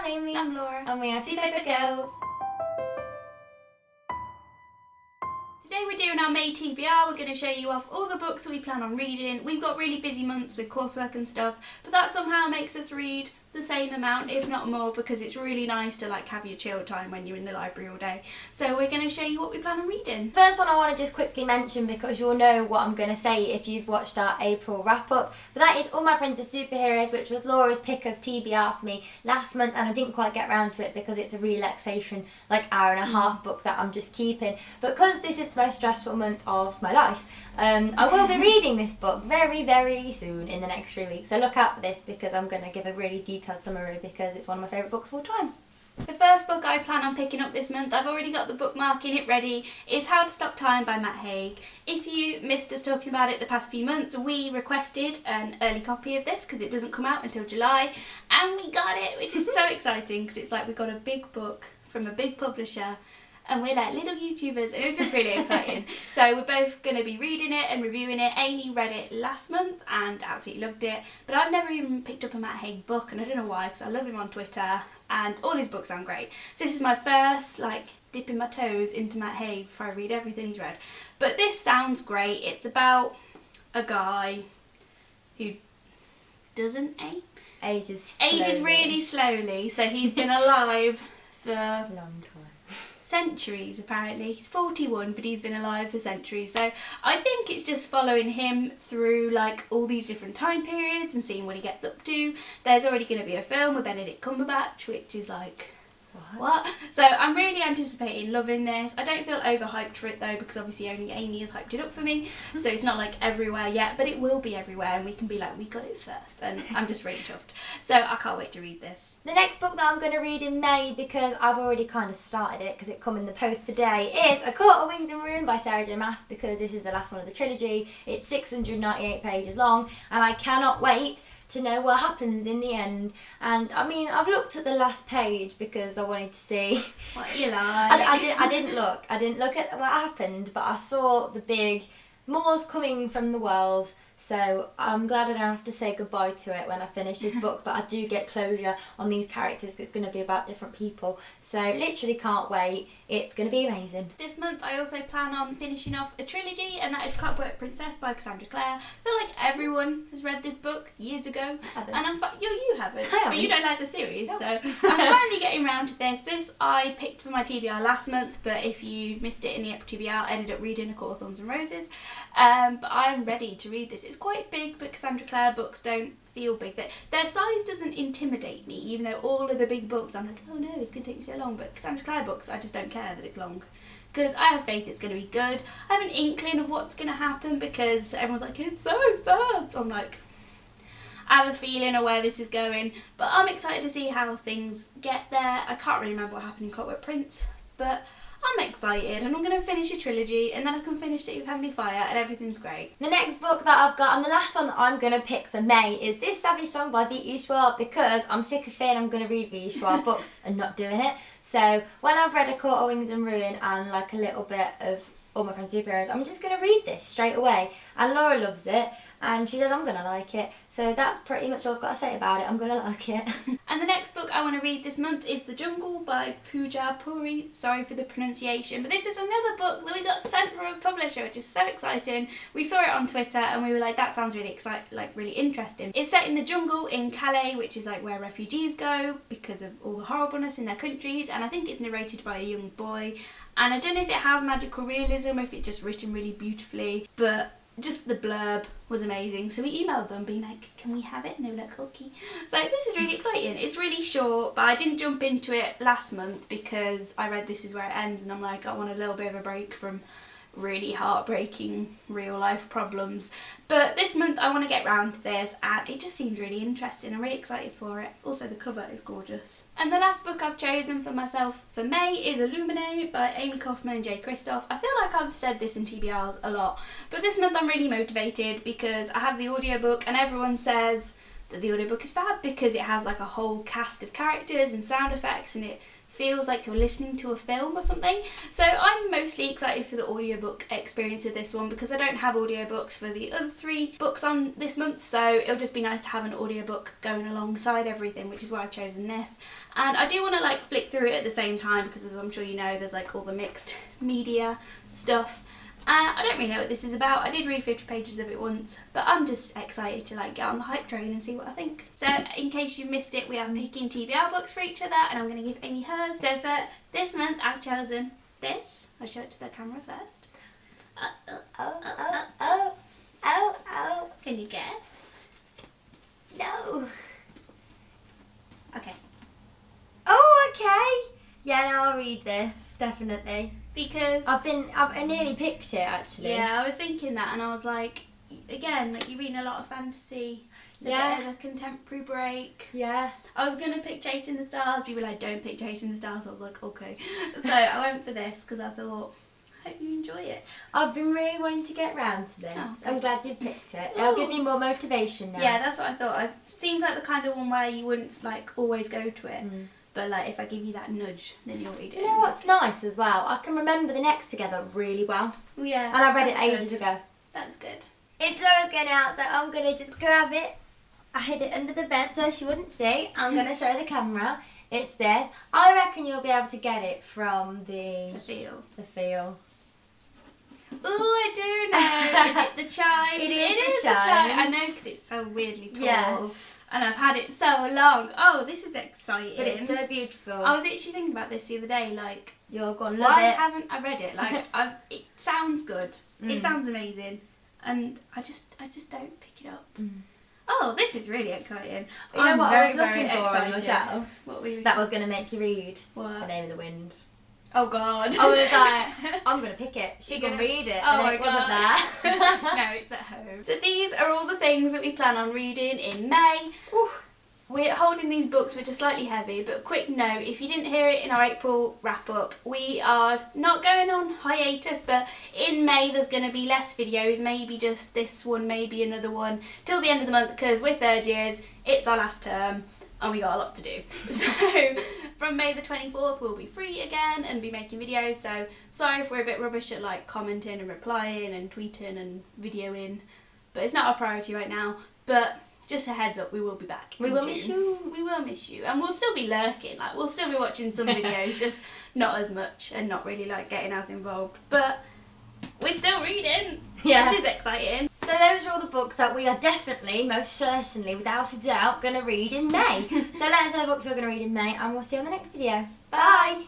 I'm Amie. I'm Laura. And we are TwoPaperGirls. Today we're doing our May TBR. We're going to show you off all the books that we plan on reading. We've got really busy months with coursework and stuff, but that somehow makes us read the same amount, if not more, because it's really nice to have your chill time when you're in the library all day. So we're going to show you what we plan on reading. First one I want to just quickly mention, because you'll know what I'm going to say if you've watched our April wrap-up, but that is All My Friends Are Superheroes, which was Laura's pick of TBR for me last month, and I didn't quite get around to it because it's a relaxation, hour and a half book that I'm just keeping. But because this is the most stressful month of my life, I will be reading this book very, very soon in the next 3 weeks. So look out for this, because I'm going to give a really detailed summary because it's one of my favourite books of all time. The first book I plan on picking up this month, I've already got the bookmark in it ready, is How to Stop Time by Haig. If you missed us talking about it the past few months, we requested an early copy of this because it doesn't come out until July, and we got it, which is so exciting because it's like we got a big book from a big publisher and we're like little YouTubers, and it was just really exciting. So we're both going to be reading it and reviewing it. Amie read it last month and absolutely loved it, but I've never even picked up a Haig book, and I don't know why, because I love him on Twitter and all his books sound great. So this is my first dipping my toes into Haig before I read everything he's read. But this sounds great. It's about a guy who doesn't Ages really slowly. So he's been alive for long time. Centuries, apparently. He's 41, but he's been alive for centuries. So I think it's just following him through all these different time periods and seeing what he gets up to. There's already going to be a film with Benedict Cumberbatch, which is what? So I'm really anticipating loving this. I don't feel overhyped for it though, because obviously only Amie has hyped it up for me, so it's not everywhere yet, but it will be everywhere, and we can be we got it first, and I'm just really chuffed. So I can't wait to read this. The next book that I'm going to read in May, because I've already kind of started it because it come in the post today, is A Court of Wings and Ruin by Sarah J Maas, because this is the last one of the trilogy. It's 698 pages long, and I cannot wait to know what happens in the end. And I mean, I've looked at the last page because I wanted to see what you like. I didn't look at what happened, but I saw the big Maas coming from the world. So I'm glad I don't have to say goodbye to it when I finish this book, but I do get closure on these characters. It's going to be about different people. So literally can't wait. It's going to be amazing. This month I also plan on finishing off a trilogy, and that is Clockwork Princess by Cassandra Clare. I feel like everyone has read this book years ago. And you haven't, but you don't like the series. No. So I'm finally getting around to this. This I picked for my TBR last month, but if you missed it in the April TBR, I ended up reading A Court of Thorns and Roses. But I'm ready to read this. It's quite big, but Cassandra Clare books don't feel big. Their size doesn't intimidate me, even though all of the big books I'm like, oh no, it's going to take me so long. But Cassandra Clare books, I just don't care that it's long, because I have faith it's going to be good. I have an inkling of what's going to happen because everyone's like, it's so sad. So I'm like, I have a feeling of where this is going, but I'm excited to see how things get there. I can't really remember what happened in Clockwork Prince, but I'm excited, and I'm going to finish a trilogy, and then I can finish City of Heavenly Fire, and everything's great. The next book that I've got, and the last one that I'm going to pick for May, is This Savage Song by V.E. Schwab, because I'm sick of saying I'm going to read V.E. Schwab books and not doing it. So when I've read A Court of Wings and Ruin and a little bit of All My Friends Are Superheroes, I'm just going to read this straight away. And Laura loves it, and she says I'm going to like it. So that's pretty much all I've got to say about it. I'm going to like it. And the next book I want to read this month is The Jungle by Pooja, Puri, sorry for the pronunciation. But this is another book that we got sent from a publisher, which is so exciting. We saw it on Twitter and we were like, that sounds really exciting, really interesting. It's set in the jungle in Calais, which is where refugees go because of all the horribleness in their countries. And I think it's narrated by a young boy. And I don't know if it has magical realism or if it's just written really beautifully, but just the blurb was amazing. So we emailed them being like, can we have it? And they were like, okay. So this is really exciting. It's really short, but I didn't jump into it last month because I read This Is Where It Ends, and I'm like, I want a little bit of a break from really heartbreaking real life problems. But this month I want to get round to this, and it just seems really interesting. I'm really excited for it. Also the cover is gorgeous. And the last book I've chosen for myself for May is Illuminae by Amie, Kaufmann and Kristoff. I feel like I've said this in TBRs a lot, but this month I'm really motivated because I have the audiobook and everyone says that the audiobook is fab because it has like a whole cast of characters and sound effects, and it feels like you're listening to a film or something. So I'm mostly excited for the audiobook experience of this one because I don't have audiobooks for the other 3 books on this month, so it'll just be nice to have an audiobook going alongside everything, which is why I've chosen this. And I do want to like flick through it at the same time because, as I'm sure you know, there's like all the mixed media stuff. I don't really know what this is about. I did read 50 pages of it once, but I'm just excited to like get on the hype train and see what I think. So in case you missed it, we are picking TBR books for each other, and I'm going to give Amie hers. So for this month, I've chosen this. I'll show it to the camera first. Oh. Can you guess? No. Okay. Oh, okay. Yeah, no, I'll read this, definitely. Because I nearly picked it, actually. yeah, I was thinking that, and I was like, again, like you're reading a lot of fantasy. It's a bit of a contemporary break. Yeah. I was gonna pick Chasing the Stars. People were like, don't pick Chasing the Stars. I was like, okay. So I went for this because I thought, I hope you enjoy it. I've been really wanting to get round to this. Oh, I'm glad you picked it. It'll give me more motivation now. Yeah, that's what I thought. It seems like the kind of one where you wouldn't like always go to it. But like if I give you that nudge, then you'll read it. You know what's nice as well? I can remember the next together really well. Yeah. And I read it that's ages good. ago. That's good. It's Laura's going out, so I'm going to just grab it. I hid it under the bed so she wouldn't see. I'm going to show the camera. It's this. I reckon you'll be able to get it from the feel. The feel. Ooh, I do know. Is it the Chimes? It is the Chimes. Chimes. I know because it's so weirdly tall. Yes. And I've had it so long. Oh, this is exciting. But it's so beautiful. I was actually thinking about this the other day, like, you're going to love why it. haven't I read it? Like, it sounds good. It sounds amazing. And I just don't pick it up. Oh, this is really exciting. You know what I was very, looking very for on your excited. shelf? What were you... That was going to make you read What? The Name of the Wind. Oh, God. I was like, I'm going to pick it. She can read it. Oh, and my it God. wasn't there. No, it's at home. So these are all the things that we plan on reading in May. Ooh. We're holding these books which are slightly heavy, but a quick note, if you didn't hear it in our April wrap-up, we are not going on hiatus, but in May there's going to be less videos, maybe just this one, maybe another one, till the end of the month, because we're third years, it's our last term, and we got a lot to do. So from May the 24th we'll be free again and be making videos, so sorry if we're a bit rubbish at like commenting and replying and tweeting and videoing, but it's not our priority right now, but... just a heads up, we will be back. We will miss you. We will miss you. And we'll still be lurking. Like, we'll still be watching some videos, just not as much and not really, like, getting as involved. But we're still reading. Yeah. This is exciting. So those are all the books that we are definitely, most certainly, without a doubt, going to read in May. So let us know the books you're going to read in May, and we'll see you on the next video. Bye!